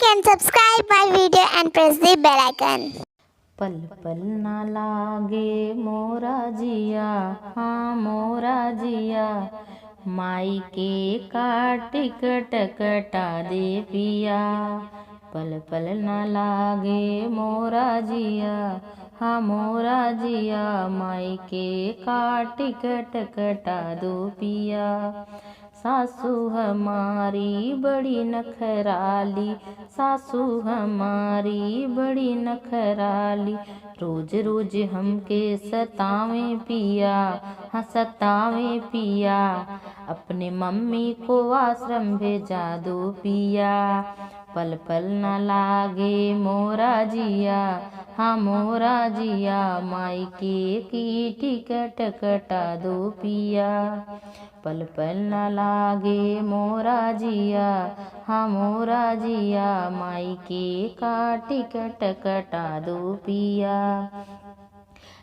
and subscribe my video and press the bell icon. पल पल ना लागे मोरा जिया, हाँ मोरा जिया, माई के का टिकट कटा दे पिया। पल पल ना लागे मोरा जिया, हाँ मोरा जिया, माई के का टिकट कटा दो पिया। सासू हमारी बड़ी नखराली, सासू हमारी बड़ी नखराली, रोज रोज हमके सतावें पिया, हाँ सतावें पिया। अपने मम्मी को आश्रम भेजा दो पिया। पल पल न लागे मोरा जिया, हाँ मोरा जिया, माई के की टिकट कटा दो पिया। पल पल न लागे मोरा जिया, हाँ मोरा जिया, माई के का टिकट कटा दो पिया।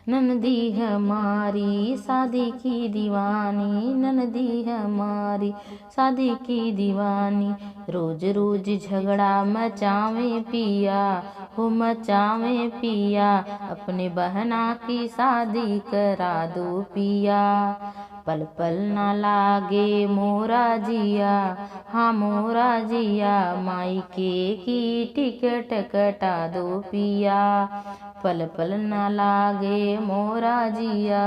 ननदी हमारी शादी की दीवानी, ननदी हमारी शादी की दीवानी, रोज रोज झगड़ा मचावे पिया, हो मचावे पिया। अपने बहना की शादी करा दो पिया। पल पल न लागे मोरा जिया, हाँ मोरा जिया, माई के की टिकट कटा दो पिया। पल पल न लागे मोरा जिया,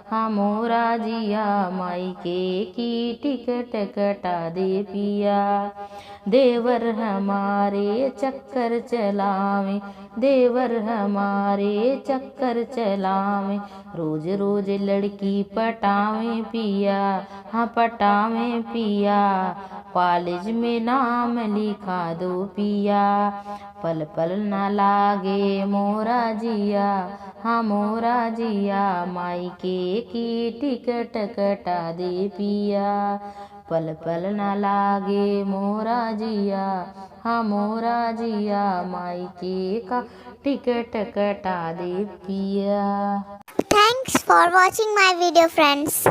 हाँ मोरा जिया, माई के की टिकट कटा दे पिया। देवर हमारे चक्कर चलावे, देवर हमारे चक्कर चलावे, रोज रोज लड़की पटावे पिया, हाँ पटावे पिया। कॉलेज में नाम लिखा दो पिया। पल पल न लागे मोरा जिया, हाँ मोरा जिया, माई के की टिकट कटा दे पिया। पल पल न लागे मोरा जिया, हाँ मोरा जिया, माई के का टिकट कटा दे पिया। Thanks for watching my video, friends.